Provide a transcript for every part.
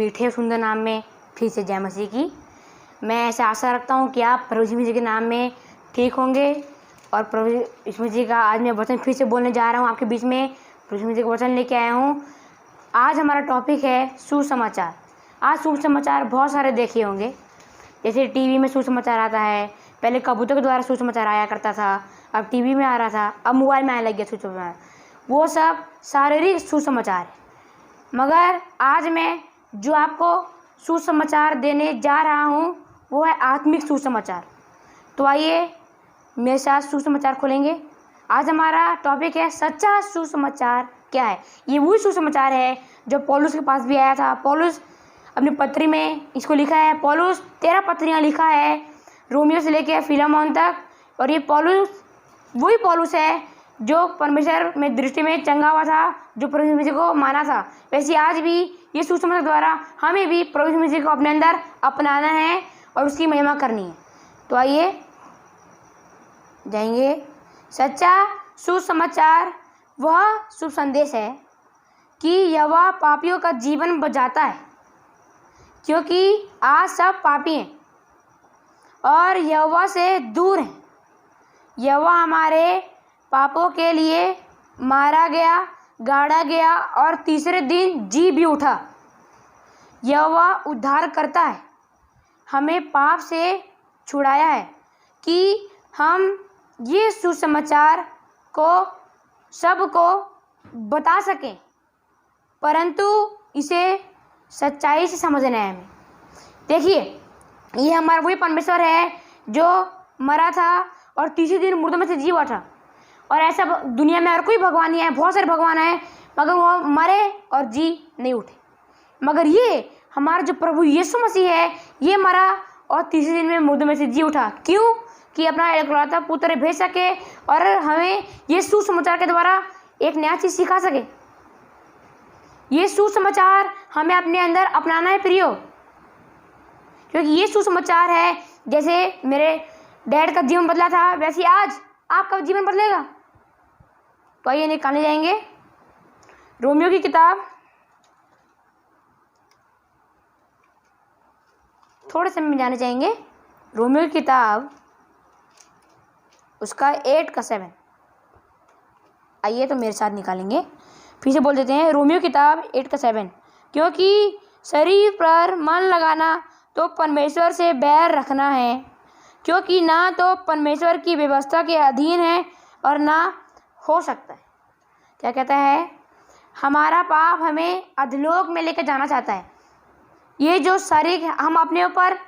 मीठे सुंदर नाम में फिर से जय मसीह की। मैं ऐसे आशा रखता हूँ कि आप प्रभु यीशु मसीह के नाम में ठीक होंगे। और प्रभु यीशु मसीह का आज मैं वचन फिर से बोलने जा रहा हूँ आपके बीच में। प्रभु यीशु मसीह का वचन लेके आया हूँ। आज हमारा टॉपिक है सुसमाचार। आज सुसमाचार बहुत सारे देखे होंगे, जैसे टीवी में सुसमाचार आता है। पहले कबूतर के द्वारा सुसमाचार आया करता था, अब टीवी में आ रहा था, अब मोबाइल में आने लग गया सुसमाचार। वो सब शारीरिक सुसमाचार है। मगर आज मैं जो आपको सुसमाचार देने जा रहा हूँ वो है आत्मिक सुसमाचार। तो आइए मेरे साथ सुसमाचार खोलेंगे। आज हमारा टॉपिक है सच्चा सुसमाचार क्या है। ये वही सुसमाचार है जो पौलुस के पास भी आया था। पौलुस अपनी पत्री में इसको लिखा है। पौलुस 13 पत्रियाँ लिखा है, रोमियो से लेकर फिलेमोन तक। और ये पौलुस वही पौलुस है जो परमेश्वर में दृष्टि में चंगा हुआ था, जो प्रभु यीशु मसीह को माना था। वैसे आज भी ये सुसमाचार द्वारा हमें भी प्रभु यीशु मसीह को अपने अंदर अपनाना है और उसकी महिमा करनी है। तो आइए जाएंगे। सच्चा सुसमाचार वह शुभ संदेश है कि यहोवा पापियों का जीवन बचाता है, क्योंकि आज सब पापी हैं और यहोवा से दूर हैं। यहोवा हमारे पापों के लिए मारा गया, गाड़ा गया और तीसरे दिन जी भी उठा। यहोवा उद्धार करता है, हमें पाप से छुड़ाया है कि हम ये सुसमाचार को सबको बता सकें, परंतु इसे सच्चाई से समझना है हमें। देखिए, ये हमारा वही परमेश्वर है जो मरा था और तीसरे दिन मुर्दों में से जी उठा। और ऐसा दुनिया में और कोई भगवान नहीं है, बहुत सारे भगवान हैं, मगर वो मरे और जी नहीं उठे। मगर ये हमारा जो प्रभु यीशु मसीह है, ये मरा और तीसरे दिन में मुर्दों में से जी उठा। क्यों? कि अपना एकलौता पुत्र भेज सके और हमें ये सुसमाचार के द्वारा एक नया चीज़ सिखा सके। ये सुसमाचार हमें अपने अंदर अपनाना है प्रियो, क्योंकि ये सुसमाचार है। जैसे मेरे डैड का जीवन बदला था, वैसे आज आपका जीवन बदलेगा। तो आइए निकालने जाएंगे रोमियो की किताब। थोड़े समय में जाने चाहेंगे रोमियो की किताब, उसका 8 का 7। आइए तो मेरे साथ निकालेंगे। फिर से बोल देते हैं रोमियो की किताब 8 का 7। क्योंकि शरीर पर मन लगाना तो परमेश्वर से बैर रखना है, क्योंकि ना तो परमेश्वर की व्यवस्था के अधीन है और ना हो सकता है। क्या कहता है? हमारा पाप हमें अधलोक में लेकर जाना चाहता है। ये जो शरीर हम अपने ऊपर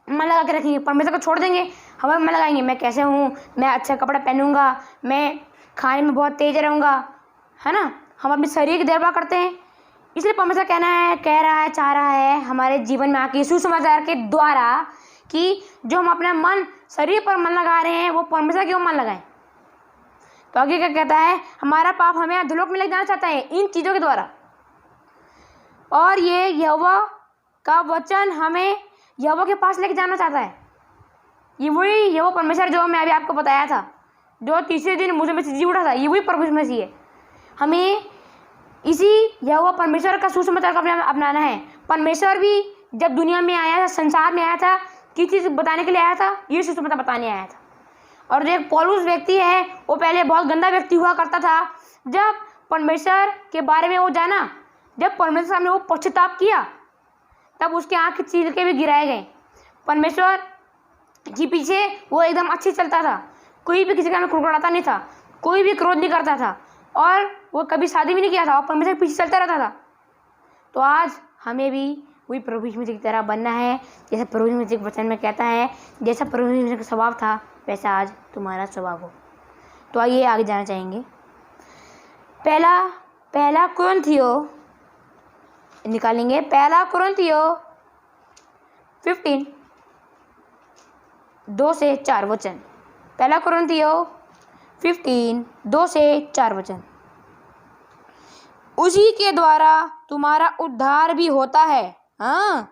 मन लगा के रखेंगे, परमेश्वर को छोड़ देंगे, हमें मन लगाएंगे, मैं कैसे हूँ, मैं अच्छा कपड़ा पहनूंगा, मैं खाने में बहुत तेज रहूँगा, है ना। हम अपने शरीर की देखभाल करते हैं। इसलिए परमेश्वर चाह रहा है हमारे जीवन में आके सुसमाचार के द्वारा कि जो हम अपना मन शरीर पर मन लगा रहे हैं वो परमेश्वर क्यों मन लगाएं। तो आगे क्या कहता है? हमारा पाप हमें अधोलोक में ले जाना चाहता है इन चीज़ों के द्वारा। और ये यहोवा का वचन हमें यहोवा के पास लेके जाना चाहता है। ये वही यहोवा परमेश्वर जो मैं अभी आपको बताया था, जो तीसरे दिन मुझे में से जी उठा था, ये वही प्रभु मसीह है। हमें इसी यहोवा परमेश्वर का सुसमाचार को अपनाना है। परमेश्वर भी जब दुनिया में आया था, संसार में आया था, किस चीज़ बताने के लिए आया था? ये सुसमाचार बताने आया था। और जो एक पौलुस व्यक्ति है, वो पहले बहुत गंदा व्यक्ति हुआ करता था। जब परमेश्वर के बारे में वो जाना, जब परमेश्वर सामने वो पश्चाताप किया, तब उसके आँख के छिलके भी गिराए गए। परमेश्वर के पीछे वो एकदम अच्छी चलता था, कोई भी किसी का कुड़कुड़ाता नहीं था, कोई भी क्रोध नहीं करता था, और वो कभी शादी भी नहीं किया था, और परमेश्वर के पीछे चलता रहता था। तो आज हमें भी वही प्रभु यीशु मसीह की तरह बनना है, जैसे प्रभु यीशु मसीह के वचन में कहता है, जैसा प्रभु यीशु मसीह का स्वभाव था वैसा आज तुम्हारा स्वभाव हो। तो आइए आगे जाना चाहेंगे। पहला कुरिन्थियो निकालेंगे। पहला कुरिन्थियो 15 2 से 4 वचन। पहला कुरिन्थियो 15 2 से 4 वचन। उसी के द्वारा तुम्हारा उद्धार भी होता है, हाँ,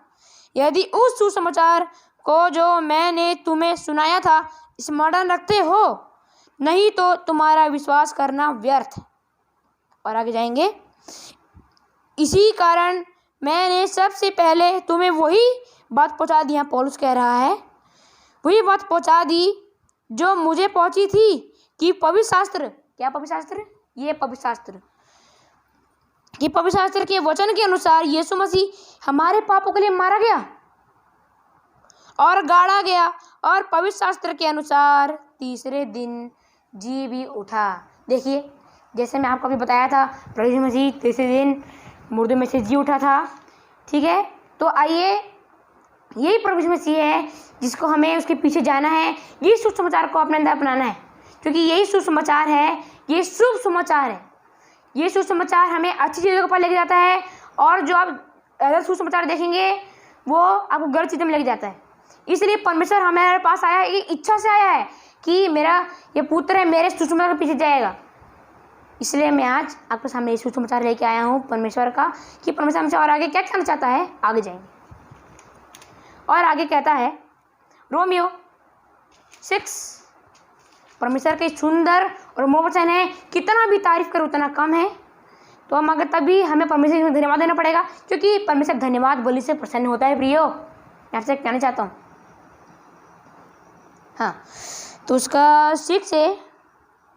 यदि उस सुसमाचार को जो मैंने तुम्हें सुनाया था स्मरण रखते हो, नहीं तो तुम्हारा विश्वास करना व्यर्थ। और आगे जाएंगे। इसी कारण मैंने सबसे पहले तुम्हें वही बात पहुंचा दी। पौलुस कह रहा है वही बात पहुंचा दी जो मुझे पहुंची थी कि पवित्र शास्त्र, क्या पवित्र शास्त्र, ये पवित्र शास्त्र, कि पवित्र शास्त्र के वचन के अनुसार यीशु मसीह हमारे पापों के लिए मारा गया और गाड़ा गया और पवित्र शास्त्र के अनुसार तीसरे दिन जी भी उठा। देखिए, जैसे मैं आपको अभी बताया था, प्रभु यीशु मसीह तीसरे दिन मुर्दों में से जी उठा था। ठीक है, तो आइए, यही प्रभु यीशु मसीह है जिसको हमें उसके पीछे जाना है, ये सुसमाचार को अपने अंदर अपनाना है, क्योंकि यही सुसमाचार है, ये शुभ समाचार है। ये सुसमाचार हमें अच्छी चीज़ों पर लेके जाता है, और जो आप अगर सुसमाचार देखेंगे वो आपको गलत चीज़ों में लेके जाता है। इसलिए परमेश्वर हमारे पास आया, ये इच्छा से आया है कि मेरा ये पुत्र है, मेरे सुसमाचार के पीछे जाएगा। इसलिए मैं आज आपके सामने ये सुसमाचार लेके आया हूँ परमेश्वर का, कि परमेश्वर हमसे और आगे क्या कहना चाहता है। आगे जाएंगे, और आगे कहता है रोमियो 6, परमेश्वर के सुंदर और मोह वचन है, कितना भी तारीफ करो उतना कम है। तो हम अगर तभी हमें परमेश्वर को धन्यवाद देना पड़ेगा, क्योंकि परमेश्वर धन्यवाद बलि से प्रसन्न होता है। प्रियो, मैं आपसे कहना चाहता हूँ, हाँ, तो उसका 6 से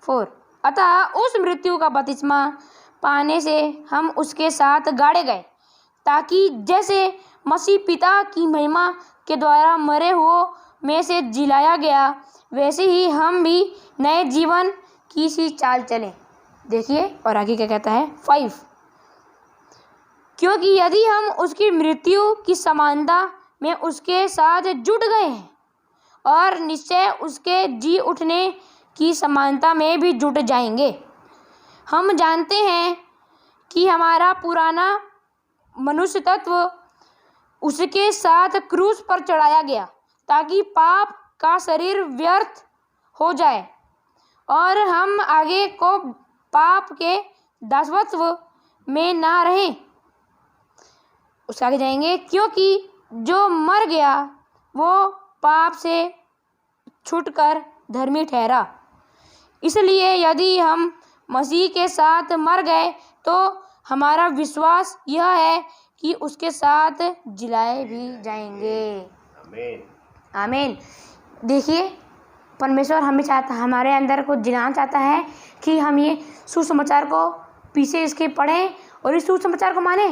4, अतः उस मृत्यु का बपतिस्मा पाने से हम उसके साथ गाड़े गए, ताकि जैसे मसीह पिता की महिमा के द्वारा मरे हुओं में से जिलाया गया, वैसे ही हम भी नए जीवन की सी चाल चलें। देखिए, और आगे क्या कहता है 5, क्योंकि यदि हम उसकी मृत्यु की समानता में उसके साथ जुट गए हैं, और निश्चय उसके जी उठने की समानता में भी जुट जाएंगे। हम जानते हैं कि हमारा पुराना मनुष्य तत्व उसके साथ क्रूस पर चढ़ाया गया, ताकि पाप का शरीर व्यर्थ हो जाए और हम आगे को पाप के दासत्व में ना रहें। उसके आगे जाएंगे, क्योंकि जो मर गया वो पाप से छूटकर धर्मी ठहरा। इसलिए यदि हम मसीह के साथ मर गए तो हमारा विश्वास यह है कि उसके साथ जिलाए भी जाएंगे। आमीन, आमीन। देखिए, परमेश्वर हमें चाहता, हमारे अंदर को जिलाना चाहता है कि हम ये सुसमाचार को पीछे इसके पढ़ें और इस सुसमाचार को माने।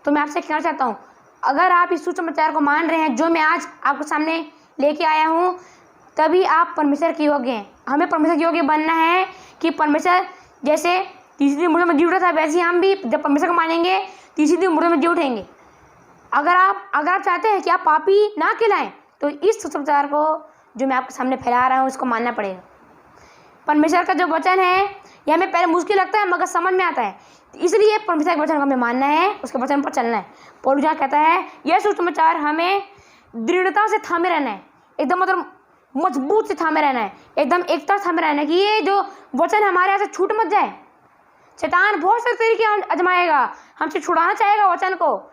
तो मैं आपसे कहना चाहता हूँ, अगर आप इस सुसमाचार को मान रहे हैं जो मैं आज आपके सामने लेके आया हूँ, तभी आप परमेश्वर के योग्य हैं। हमें परमेश्वर के योग्य बनना है कि परमेश्वर जैसे तीसरे दिन मुर्दों में जी उठा था, वैसे ही हम भी जब परमेश्वर को मानेंगे तीसरे दिन मुर्दों में जी उठेंगे। अगर आप चाहते हैं कि आप पापी ना कहलाएं, तो इस सुसमाचार को जो मैं आपके सामने फैला रहा हूँ उसको मानना पड़ेगा। परमेश्वर का जो वचन है यह हमें पहले मुश्किल लगता है, मगर समझ में आता है, इसलिए परमेश्वर के वचन को हमें मानना है, उसके वचन पर चलना है। पौलुस यहाँ कहता है यह सुसमाचार हमें दृढ़ता से थामे रहना है, एकदम मतलब मजबूत से थामे रहना है, एकदम एकता से थामे रहना है, कि ये जो वचन हमारे यहाँ से छूट मत जाए। शैतान बहुत से तरीके आजमाएगा, हमसे छुड़ाना चाहेगा वचन को,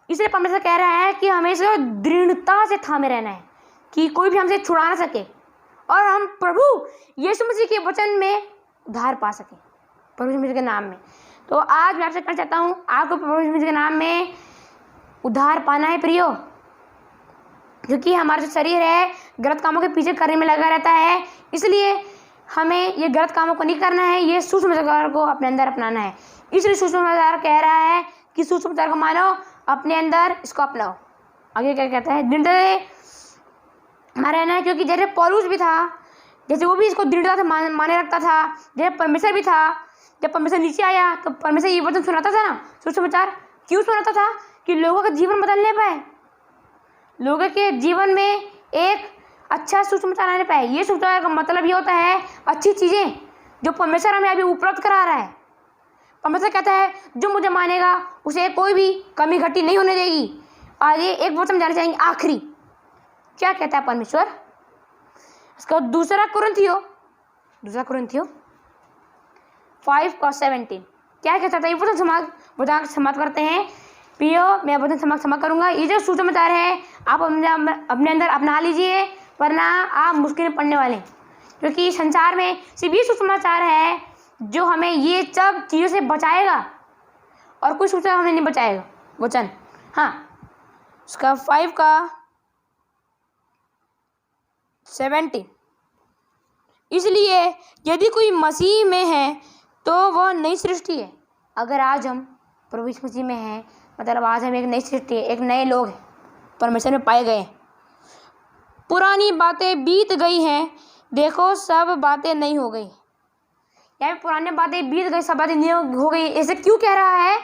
इसलिए परमेश्वर कह रहा है कि हमें इसे दृढ़ता से थामे रहना है कि कोई भी हमसे छुड़ा ना सके, और हम प्रभु यीशु मसीह के वचन में उद्धार पा सके, प्रभु यीशु मसीह के नाम में। तो आज मैं आपसे कहना चाहता हूँ, आपको प्रभु यीशु मसीह के नाम में उद्धार पाना है प्रियो, क्योंकि हमारा जो शरीर है गलत कामों के पीछे करने में लगा रहता है। इसलिए हमें ये गलत कामों को नहीं करना है, ये सुसमाचार को अपने अंदर अपनाना है। इसलिए सुसमाचार कह रहा है कि सुसमाचार को मानो, अपने अंदर इसको अपनाओ। आगे क्या कहता है, दृढ़ता हमारा रहना है, क्योंकि जैसे पौलुस भी था, जैसे वो भी इसको दृढ़ता से माने रखता था, जैसे परमेश्वर भी था, जब परमेश्वर नीचे आया तो परमेश्वर ये वचन सुनाता था ना, सुसमाचार क्यों सुनाता था, कि लोगों का जीवन बदलने पाए, लोगों के जीवन में एक अच्छा सुसमाचार आने पाए। ये सुसमाचार का मतलब ये होता है अच्छी चीज़ें जो परमेश्वर हमें अभी उपलब्ध करा रहा है। परमेश्वर कहता है जो मुझे मानेगा उसे कोई भी कमी घटी नहीं होने देगी। आगे एक वचन जाना चाहेंगे, आखिरी क्या कहता है परमेश्वर, इसका दूसरा कुरिन्थियों 5:17 क्या कहता था, ये वचन समाप्त करते हैं। प्रियो, मैं वचन समाप्त करूंगा। ये जो सुसमाचार है आप अपने अंदर अपना लीजिए, वरना आप मुश्किल में पड़ने वाले हैं, क्योंकि संसार में सिर्फ ये सुसमाचार है जो हमें ये सब चीज़ों से बचाएगा और कुछ पूछा हमने नहीं बचाएगा वचन। हाँ, उसका 5 का 17। इसलिए यदि कोई मसीह में है तो वह नई सृष्टि है। अगर आज हम प्रभु यीशु मसीह में हैं, मतलब आज हम एक नई सृष्टि है, एक नए लोग हैं, परमेश्वर में पाए गए। पुरानी बातें बीत गई हैं, देखो सब बातें नई हो गई। यहाँ पे पुरानी बातें बीत गई, सब बातें नई हो गई। ऐसे क्यों कह रहा है?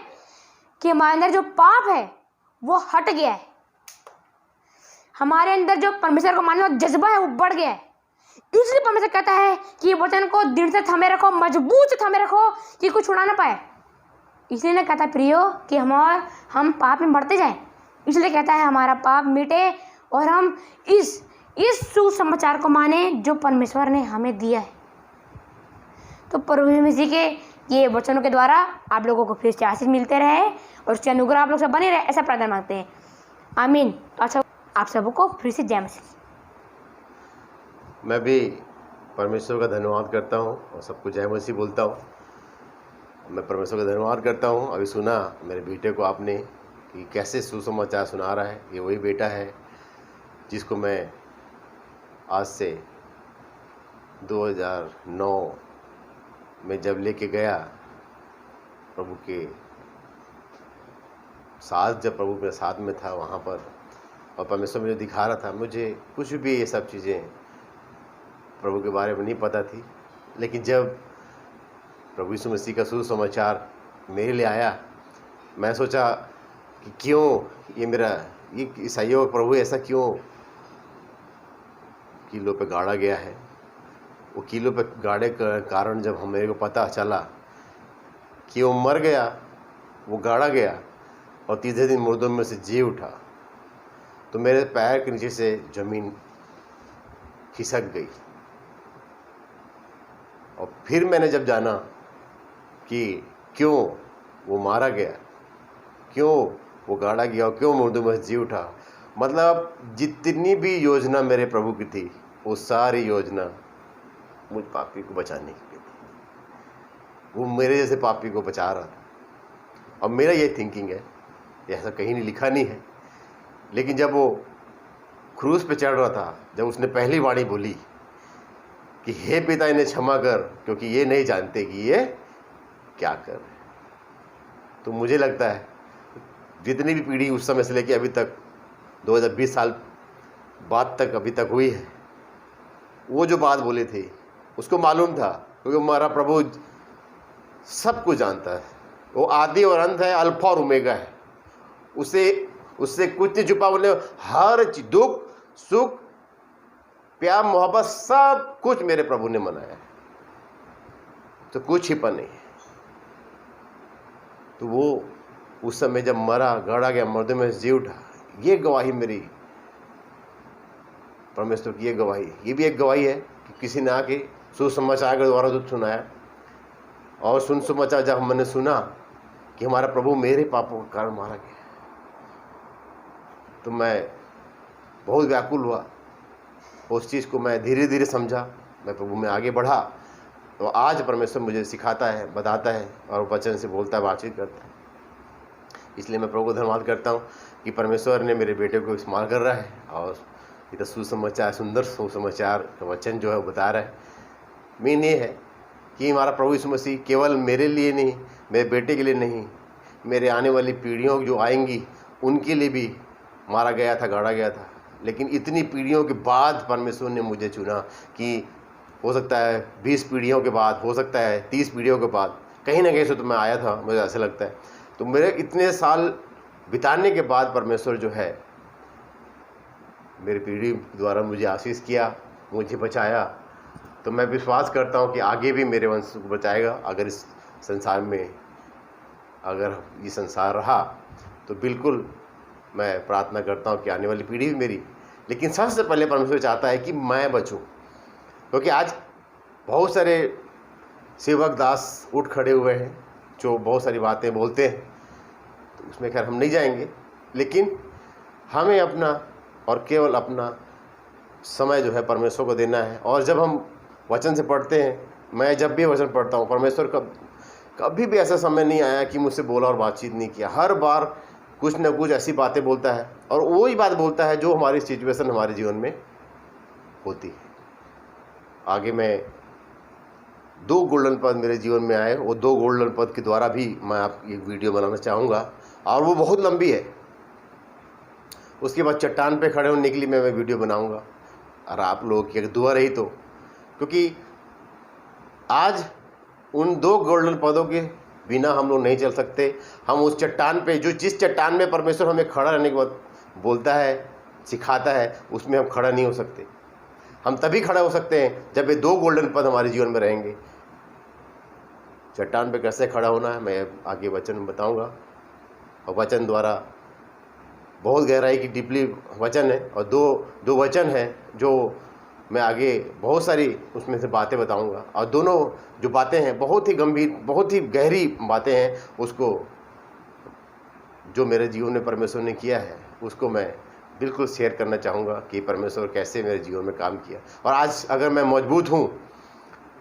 कि हमारे अंदर जो पाप है वो हट गया है, हमारे अंदर जो परमेश्वर को मानने का जज्बा है वो बढ़ गया है। इसलिए परमेश्वर कहता है कि वचन को दृढ़ से थमे रखो, मजबूत से थमे रखो कि कोई छुड़ा ना पाए। इसलिए ना कहता है प्रियो कि हम पाप में बढ़ते जाएं। इसलिए कहता है हमारा पाप मिटे और हम इस सुसमाचार को माने जो परमेश्वर ने हमें दिया है। तो प्रभु यीशु मसीह के ये वचनों के द्वारा आप लोगों को फिर से आशीष मिलते रहे और उसके अनुग्रह आप लोग सब बने रहे, ऐसा प्रार्थना मांगते हैं। आमीन। तो आप सबको फिर से जय मसीह। मैं भी परमेश्वर का धन्यवाद करता हूँ और सबको जय मसीह बोलता हूँ। मैं परमेश्वर का धन्यवाद करता हूँ। अभी सुना मेरे बेटे को आपने कि कैसे सुसमाचार सुना रहा है। ये वही बेटा है जिसको मैं आज से 2009 में जब लेके गया प्रभु के साथ, जब प्रभु के साथ में था वहाँ पर, और परमेश्वर मुझे दिखा रहा था। मुझे कुछ भी ये सब चीज़ें प्रभु के बारे में नहीं पता थी, लेकिन जब प्रभु यीशु मसीह का सुसमाचार मेरे लिए आया, मैं सोचा कि क्यों ये मेरा ये ईसाइयों प्रभु ऐसा क्यों कीलों पे गाड़ा गया है। वो कीलों पे गाड़े के कारण जब मेरे को पता चला कि वो मर गया, वो गाड़ा गया और तीसरे दिन मुर्दों में से जी उठा, तो मेरे पैर के नीचे से ज़मीन खिसक गई। और फिर मैंने जब जाना कि क्यों वो मारा गया, क्यों वो गाड़ा गया और क्यों मुर्दों में से जी उठा, मतलब जितनी भी योजना मेरे प्रभु की थी वो सारी योजना मुझ पापी को बचाने की थी। वो मेरे जैसे पापी को बचा रहा था। और मेरा ये थिंकिंग है, ऐसा कहीं नहीं लिखा नहीं है, लेकिन जब वो क्रूस पे चढ़ रहा था, जब उसने पहली वाणी बोली कि हे पिता इन्हें क्षमा कर क्योंकि ये नहीं जानते कि ये क्या कर रहे हैं, तो मुझे लगता है जितनी भी पीढ़ी उस समय से लेके अभी तक 2020 साल बाद तक अभी तक हुई है, वो जो बात बोले थे उसको मालूम था, क्योंकि हमारा प्रभु सब कुछ जानता है। वो आदि और अंत है, अल्फा और ओमेगा है। उससे कुछ नहीं छुपा। बोले हर चीज, दुख सुख प्यार मोहब्बत सब कुछ मेरे प्रभु ने मनाया है, तो कुछ छिपा नहीं है। तो वो उस समय जब मरा, गड़ा गया, मुर्दों में जी उठा, ये गवाही मेरी परमेश्वर की, ये गवाही, ये भी एक गवाही है कि किसी ने आके सुसमाचार के द्वारा दुख सुनाया। और सुसमाचार जब मैंने सुना कि हमारा प्रभु मेरे पापों के कारण मारा गया, तो मैं बहुत व्याकुल हुआ। उस चीज़ को मैं धीरे धीरे समझा, मैं प्रभु में आगे बढ़ा। तो आज परमेश्वर मुझे सिखाता है, बताता है और वचन से बोलता है, बातचीत करता है। इसलिए मैं प्रभु को धन्यवाद करता हूँ कि परमेश्वर ने मेरे बेटे को इस्तेमाल कर रहा है और इतना सुसमाचार, सुंदर सुसमाचार का वचन जो है वो बता रहा है। मीन ये है कि हमारा प्रभु यीशु मसीह केवल मेरे लिए नहीं, मेरे बेटे के लिए नहीं, मेरे आने वाली पीढ़ियों जो आएंगी उनके लिए भी मारा गया था, गाड़ा गया था। लेकिन इतनी पीढ़ियों के बाद परमेश्वर ने मुझे चुना कि हो सकता है 20 पीढ़ियों के बाद, हो सकता है 30 पीढ़ियों के बाद, कहीं ना कहीं से तो मैं आया था, मुझे ऐसा लगता है। तो मेरे इतने साल बिताने के बाद परमेश्वर जो है मेरी पीढ़ी द्वारा मुझे आशीष किया, मुझे बचाया। तो मैं विश्वास करता हूँ कि आगे भी मेरे वंश को बचाएगा। अगर इस संसार में, अगर ये संसार रहा तो बिल्कुल मैं प्रार्थना करता हूँ कि आने वाली पीढ़ी भी मेरी, लेकिन सबसे पहले परमेश्वर चाहता है कि मैं बचूं। क्योंकि आज बहुत सारे सेवक दास उठ खड़े हुए हैं जो बहुत सारी बातें बोलते हैं, तो उसमें खैर हम नहीं जाएंगे, लेकिन हमें अपना और केवल अपना समय जो है परमेश्वर को देना है। और जब हम वचन से पढ़ते हैं, मैं जब भी वचन पढ़ता हूँ, परमेश्वर का कभी भी ऐसा समय नहीं आया कि मुझसे बोला और बातचीत नहीं किया। हर बार कुछ ना कुछ ऐसी बातें बोलता है, और वही बात बोलता है जो हमारी सिचुएशन हमारे जीवन में होती है। आगे मैं 2 गोल्डन पद मेरे जीवन में आए, वो 2 गोल्डन पद के द्वारा भी मैं आपकी एक वीडियो बनाना चाहूँगा, और वो बहुत लंबी है। उसके बाद चट्टान पे खड़े होने के लिए मैं वीडियो बनाऊँगा, और आप लोगों की अगर दुआ रही तो, क्योंकि आज उन 2 गोल्डन पदों के बिना हम लोग नहीं चल सकते। हम उस चट्टान पे, जिस चट्टान में परमेश्वर हमें खड़ा रहने के बाद बोलता है, सिखाता है, उसमें हम खड़ा नहीं हो सकते। हम तभी खड़ा हो सकते हैं जब ये 2 गोल्डन पद हमारे जीवन में रहेंगे। चट्टान पे कैसे खड़ा होना है मैं आगे वचन में बताऊंगा, और वचन द्वारा बहुत गहराई की डीपली वचन है, और दो वचन हैं जो मैं आगे बहुत सारी उसमें से बातें बताऊंगा, और दोनों जो बातें हैं बहुत ही गंभीर, बहुत ही गहरी बातें हैं। उसको जो मेरे जीवन में परमेश्वर ने किया है उसको मैं बिल्कुल शेयर करना चाहूँगा कि परमेश्वर कैसे मेरे जीवन में काम किया। और आज अगर मैं मजबूत हूँ,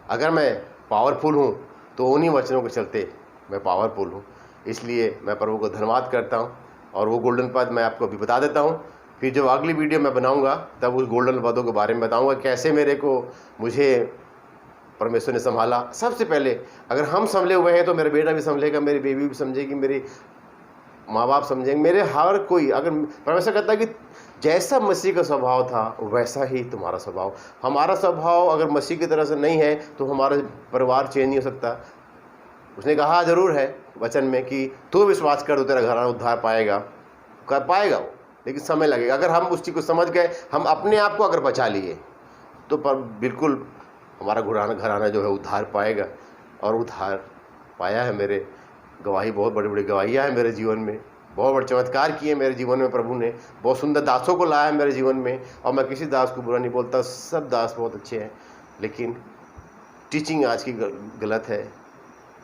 अगर मैं पावरफुल हूँ, तो उन्हीं वचनों के चलते मैं पावरफुल हूँ। इसलिए मैं प्रभु को धन्यवाद करता हूँ, और वो गोल्डन पद मैं आपको अभी बता देता हूँ। फिर जो अगली वीडियो मैं बनाऊँगा तब उस गोल्डन पदों के बारे में बताऊँगा, कैसे मुझे परमेश्वर ने संभाला। सबसे पहले अगर हम संभले हुए हैं तो मेरा बेटा भी संभलेगा, मेरी बेबी भी समझेगी, मेरे माँ बाप समझेंगे, मेरे हर कोई। अगर परमेश्वर कहता है कि जैसा मसीह का स्वभाव था वैसा ही तुम्हारा स्वभाव। हमारा स्वभाव अगर मसीह की तरह से नहीं है तो हमारा परिवार चेंज नहीं हो सकता। उसने कहा जरूर है वचन में कि तू विश्वास कर तो तेरा घराना उद्धार पाएगा, कर पाएगा वो, लेकिन समय लगेगा। अगर हम उस चीज़ को समझ गए, हम अपने आप को अगर बचा लिए, तो पर बिल्कुल हमारा घराना जो है उद्धार पाएगा। और उद्धार पाया है। मेरे गवाही, बहुत बड़ी बड़ी गवाहियाँ हैं मेरे जीवन में, बहुत बड़े चमत्कार किए मेरे जीवन में प्रभु ने, बहुत सुंदर दासों को लाया है मेरे जीवन में। और मैं किसी दास को बुरा नहीं बोलता, सब दास बहुत अच्छे हैं, लेकिन टीचिंग आज की गलत है,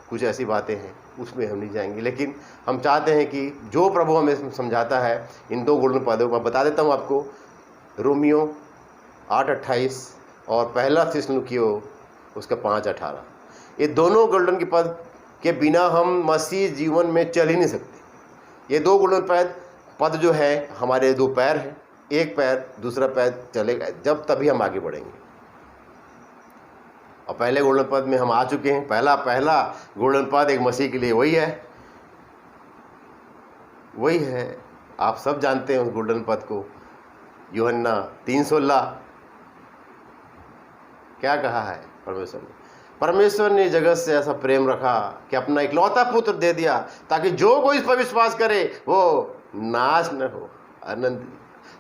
कुछ ऐसी बातें हैं उसमें हम नहीं जाएंगे। लेकिन हम चाहते हैं कि जो प्रभु हमें समझाता है, इन 2 गोल्डन पदों को बता देता हूँ आपको, रोमियो 8:28 और पहला थिस्सलुनीकियों उसका 5:18। ये दोनों गोल्डन के पद के बिना हम मसीह जीवन में चल ही नहीं सकते। ये 2 गोल्डन पद जो है हमारे 2 पैर हैं, एक पैर दूसरा पैर चलेगा जब तभी हम आगे बढ़ेंगे। और पहले गोल्डन पद में हम आ चुके हैं। पहला गोल्डन पद एक मसीह के लिए वही है, आप सब जानते हैं उस गोल्डन पद को। यूहन्ना 3:16 क्या कहा है परमेश्वर ने जगत से ऐसा प्रेम रखा कि अपना इकलौता पुत्र दे दिया, ताकि जो कोई इस पर विश्वास करे वो नाश न हो, आनंद।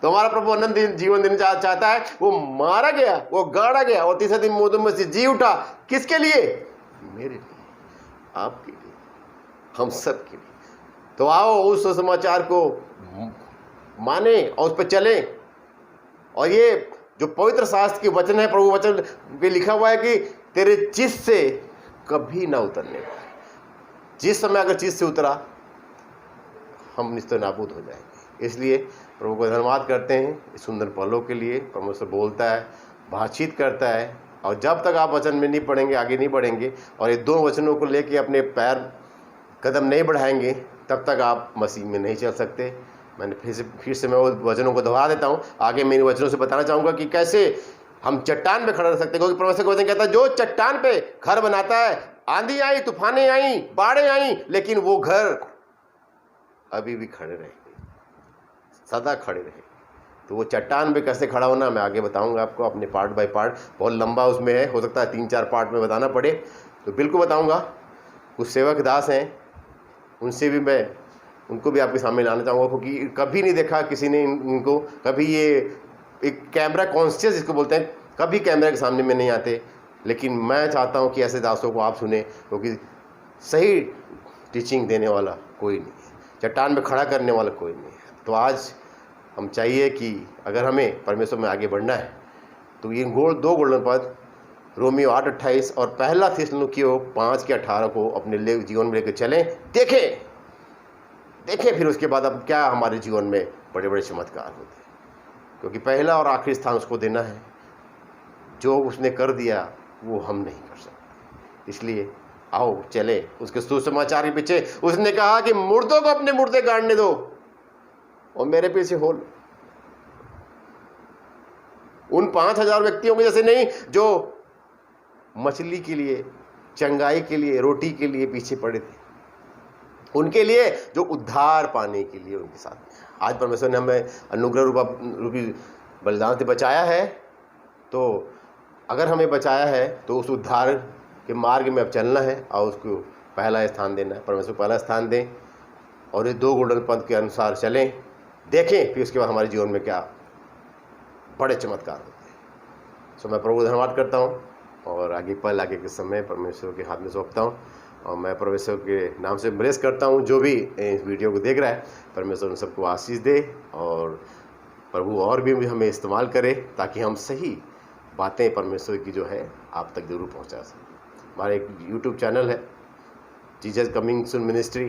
तो हमारा प्रभु आनंद जीवन देना चाहता है। वो मारा गया, वो गाड़ा गया, और तीसरे दिन मुर्दों में से जी उठा। किसके लिए? मेरे लिए, आपके लिए, हम सब के लिए। तो आओ उस समाचार को माने और उस पर चले। और ये जो पवित्र शास्त्र के वचन है, प्रभु वचन पे लिखा हुआ है कि तेरे चित्त से कभी ना उतरने पाए। जिस समय अगर चित्त से उतरा, हम निश्चय नाबूद हो जाएंगे। इसलिए प्रभु को धन्यवाद करते हैं इस सुंदर पलों के लिए। परमेश्वर बोलता है, बातचीत करता है, और जब तक आप वचन में नहीं पढ़ेंगे आगे नहीं बढ़ेंगे, और ये 2 वचनों को लेके अपने पैर कदम नहीं बढ़ाएंगे, तब तक आप मसीह में नहीं चल सकते। मैंने फिर से मैं वो वचनों को दोहरा देता हूँ। आगे मेरे वचनों से बताना चाहूँगा कि कैसे हम चट्टान पे खड़ा रह सकते हैं, क्योंकि परमेश्वर का वचन कहता है जो चट्टान पे घर बनाता है, आंधी आई, तूफानें आई, बाढ़ें आई, लेकिन वो घर अभी भी खड़े रहेंगे, सदा खड़े रहेंगे। तो वो चट्टान पे कैसे खड़ा होना मैं आगे बताऊंगा आपको, अपने पार्ट बाय पार्ट। बहुत लंबा उसमें है, हो सकता है 3-4 पार्ट में बताना पड़े, तो बिल्कुल बताऊंगा। कुछ सेवक दास हैं, उनको भी आपके सामने लाना चाहूँगा, क्योंकि कभी नहीं देखा किसी ने इनको। कभी ये एक कैमरा कॉन्शियस जिसको बोलते हैं, कभी कैमरा के सामने में नहीं आते। लेकिन मैं चाहता हूँ कि ऐसे दासों को आप सुने, क्योंकि सही टीचिंग देने वाला कोई नहीं है, चट्टान में खड़ा करने वाला कोई नहीं है। तो आज हम चाहिए कि अगर हमें परमेश्वर में आगे बढ़ना है, तो ये 2 गोल्डन पद रोमियो 8:28 और पहला थिस्सलुनीकियों 5:18 को अपने जीवन में लेकर चलें। देखें फिर उसके बाद अब क्या हमारे जीवन में बड़े बड़े चमत्कार होते हैं, क्योंकि पहला और आखिरी स्थान उसको देना है। जो उसने कर दिया वो हम नहीं कर सकते। इसलिए आओ चले। उसके सुसमाचार के पीछे उसने कहा कि मुर्दों को अपने मुर्दे गाड़ने दो और मेरे पीछे हो लो। उन 5,000 व्यक्तियों के जैसे नहीं जो मछली के लिए, चंगाई के लिए, रोटी के लिए पीछे पड़े थे, उनके लिए जो उद्धार पाने के लिए उनके साथ। आज परमेश्वर ने हमें अनुग्रह रूपी बलिदान से बचाया है, तो अगर हमें बचाया है तो उस उद्धार के मार्ग में अब चलना है और उसको पहला स्थान देना है। परमेश्वर पहला स्थान दें और ये 2 गोल्डन पंथ के अनुसार चलें, देखें फिर उसके बाद हमारे जीवन में क्या बड़े चमत्कार होते हैं। सो मैं प्रभु धन्यवाद करता हूँ और आगे के समय परमेश्वर के हाथ में सौंपता हूँ और मैं परमेश्वर के नाम से ब्लेस करता हूँ। जो भी इस वीडियो को देख रहा है, परमेश्वर उन सबको आशीष दे और प्रभु और भी हमें इस्तेमाल करे ताकि हम सही बातें परमेश्वर की जो है आप तक जरूर पहुँचा सकें। हमारा एक यूट्यूब चैनल है, जीसस कमिंग सून मिनिस्ट्री,